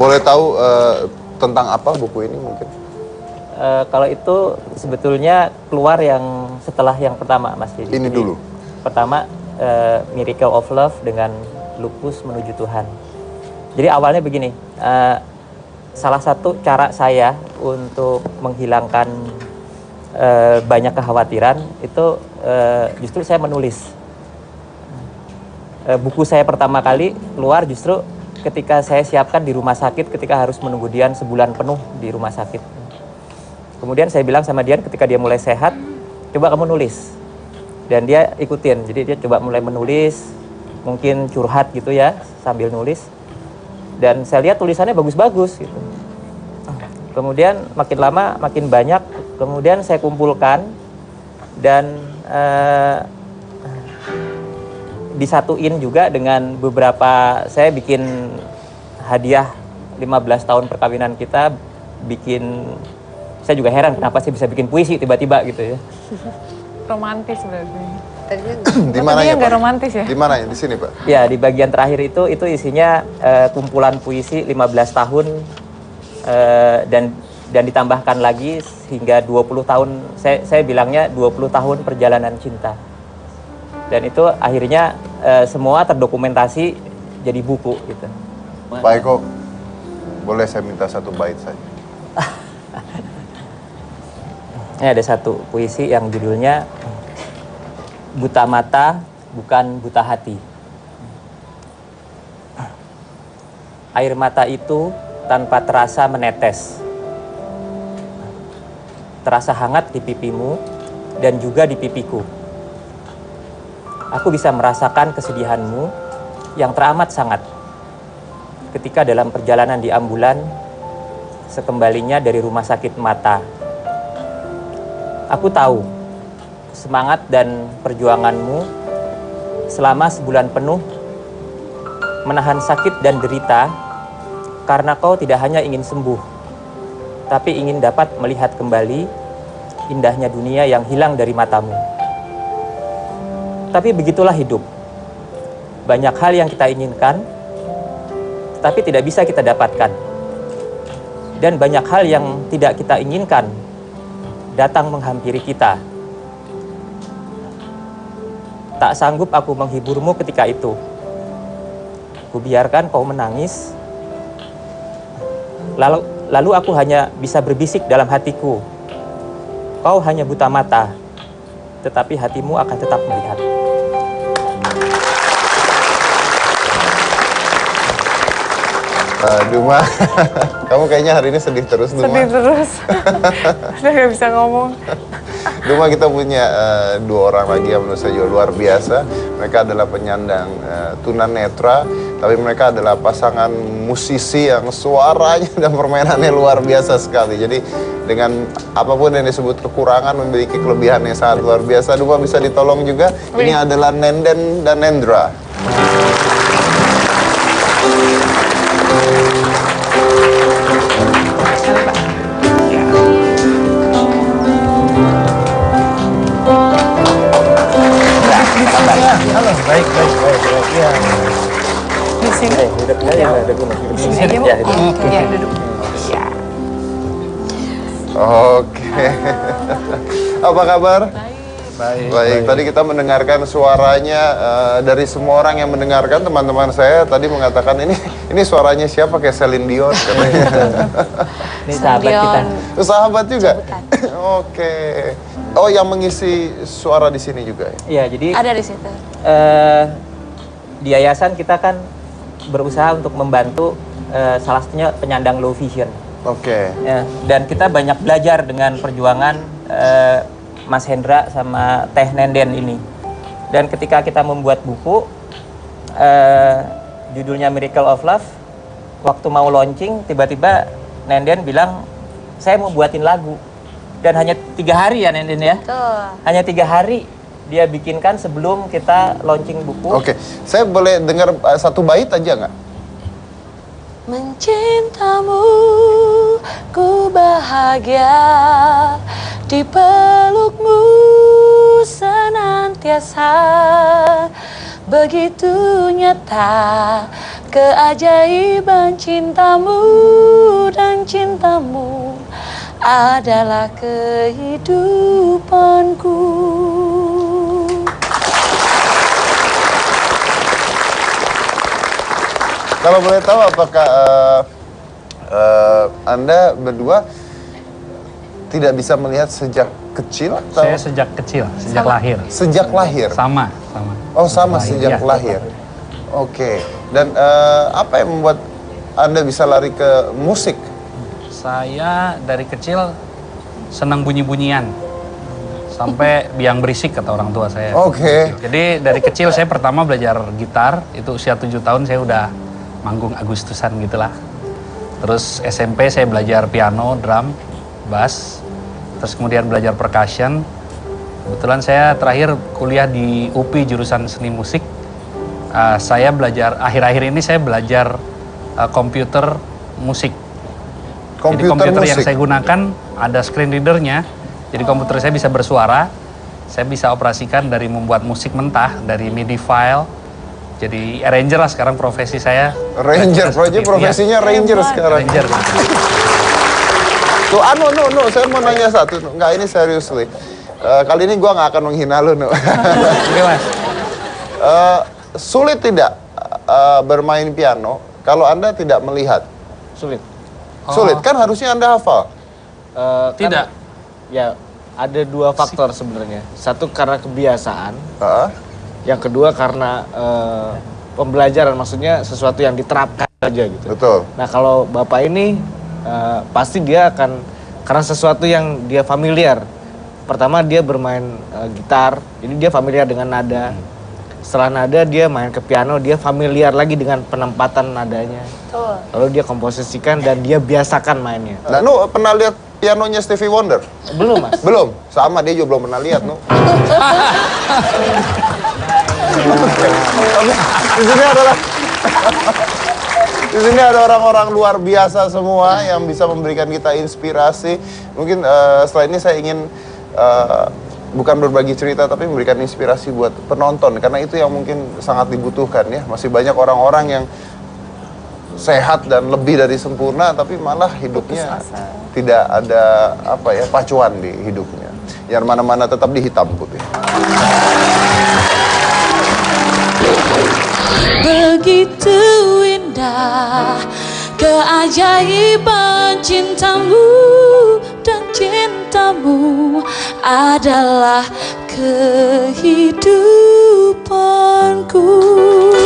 Boleh tahu tentang apa buku ini mungkin? Kalau itu sebetulnya keluar yang setelah yang pertama, Mas Didi. Ini dulu. Pertama, Miracle of Love dengan Lupus Menuju Tuhan. Jadi awalnya begini, salah satu cara saya untuk menghilangkan banyak kekhawatiran itu justru saya menulis. Buku saya pertama kali keluar justru ketika saya siapkan di rumah sakit, ketika harus menunggu Dian sebulan penuh di rumah sakit. Kemudian saya bilang sama Dian ketika dia mulai sehat, coba kamu nulis. Dan dia ikutin, jadi dia coba mulai menulis, mungkin curhat gitu ya, sambil nulis. Dan saya lihat tulisannya bagus-bagus gitu. Kemudian makin lama makin banyak, kemudian saya kumpulkan dan disatuin juga dengan beberapa, saya bikin hadiah 15 tahun perkawinan kita, saya juga heran kenapa sih bisa bikin puisi tiba-tiba gitu ya. Romantis berarti. Di mana ya, nggak romantis ya? Di mana ya? Di sini, Pak? Ya, di bagian terakhir itu isinya kumpulan puisi 15 tahun dan ditambahkan lagi hingga 20 tahun, saya bilangnya 20 tahun perjalanan cinta. Dan itu akhirnya semua terdokumentasi jadi buku gitu. Pak Eko, boleh saya minta satu bait saja? Ini ada satu puisi yang judulnya Buta Mata Bukan Buta Hati. Air mata itu tanpa terasa menetes. Terasa hangat di pipimu dan juga di pipiku. Aku bisa merasakan kesedihanmu yang teramat sangat ketika dalam perjalanan di ambulan sekembalinya dari rumah sakit mata. Aku tahu semangat dan perjuanganmu selama sebulan penuh menahan sakit dan derita karena kau tidak hanya ingin sembuh, tapi ingin dapat melihat kembali indahnya dunia yang hilang dari matamu. Tapi begitulah hidup. Banyak hal yang kita inginkan, tapi tidak bisa kita dapatkan. Dan banyak hal yang tidak kita inginkan datang menghampiri kita. Tak sanggup aku menghiburmu ketika itu. Kubiarkan kau menangis. Lalu aku hanya bisa berbisik dalam hatiku. Kau hanya buta mata, tetapi hatimu akan tetap melihat. Duma, kamu kayaknya hari ini sedih terus, Duma. Sedih terus. Udah gak bisa ngomong. Duma, kita punya dua orang lagi yang menurut saya juga luar biasa. Mereka adalah penyandang tunanetra, tapi mereka adalah pasangan musisi yang suaranya dan permainannya luar biasa sekali. Jadi dengan apapun yang disebut kekurangan memiliki kelebihan yang sangat luar biasa. Duma bisa ditolong juga. Ini adalah Nenden dan Nendra. Halo, baik. Ya. Di sini. Duduk aja, duduk. Di sini aja, Bu. Ya, duduk. Ya. Oke. Apa kabar? Baik. Tadi kita mendengarkan suaranya dari semua orang yang mendengarkan. Teman-teman saya tadi mengatakan ini suaranya siapa, kayak Celine Dion katanya. Ini sahabat kita. Sahabat juga. Oke. Oh, yang mengisi suara di sini juga ya? Iya, jadi Ada di situ. di yayasan kita kan berusaha untuk membantu salah satunya penyandang low vision. Oke. Ya, dan kita banyak belajar dengan perjuangan Mas Hendra sama Teh Nenden ini. Dan ketika kita membuat buku, judulnya Miracle of Love, waktu mau launching, tiba-tiba Nenden bilang, saya mau buatin lagu. Dan hanya 3 hari ya Nenden ya? Tuh. Hanya 3 hari dia bikinkan sebelum kita launching buku. Oke. Saya boleh dengar satu bait aja nggak? Mencintamu, ku bahagia di pelukmu senantiasa, begitu nyata keajaiban cintamu dan cintamu adalah kehidupanku. Kalau boleh tahu apakah Anda berdua tidak bisa melihat sejak kecil atau Saya sejak kecil, sejak lahir. sejak lahir? Sama. Oh, sama sejak Lahir, iya. lahir. Oke. Dan apa yang membuat Anda bisa lari ke musik? Saya dari kecil senang bunyi-bunyian. Sampai biang berisik kata orang tua saya. Oke. Jadi dari kecil saya pertama belajar gitar, itu usia 7 tahun saya udah manggung Agustusan gitulah. Terus SMP saya belajar piano, drum, bass. Terus kemudian belajar percussion. Kebetulan saya terakhir kuliah di UPI jurusan seni musik. Saya belajar, akhir-akhir ini saya belajar komputer musik. Jadi komputer yang saya gunakan ada screen readernya. Jadi komputer saya bisa bersuara. Saya bisa operasikan dari membuat musik mentah, dari MIDI file. Jadi arranger lah sekarang profesi saya. Ranger, profesinya ranger sekarang. Arranger. Tuh, saya mau nanya satu. Enggak, ini seriously. Kali ini gua nggak akan menghina lu, Nu. Oke, Mas. Sulit tidak bermain piano kalau Anda tidak melihat? Sulit. Sulit, kan harusnya Anda hafal. Tidak. Ya, ada dua faktor sebenarnya. Satu karena kebiasaan, Heeh. yang kedua karena pembelajaran, maksudnya sesuatu yang diterapkan aja gitu. Betul. Nah, kalau Bapak ini pasti dia akan, karena sesuatu yang dia familiar. Pertama dia bermain gitar, jadi dia familiar dengan nada. Setelah nada dia main ke piano, dia familiar lagi dengan penempatan nadanya. Betul. Lalu dia komposisikan dan dia biasakan mainnya. Nah, Nu pernah lihat pianonya Stevie Wonder? Belum, Mas. Belum? Sama, dia juga belum pernah lihat, Nu. Tapi di sini ada orang-orang luar biasa semua yang bisa memberikan kita inspirasi. Mungkin setelah ini saya ingin bukan berbagi cerita tapi memberikan inspirasi buat penonton, karena itu yang mungkin sangat dibutuhkan ya. Masih banyak orang-orang yang sehat dan lebih dari sempurna tapi malah hidupnya tidak ada pacuan di hidupnya. Yang mana-mana tetap di hitam putih. Begitu indah keajaiban cintamu dan cintamu adalah kehidupan.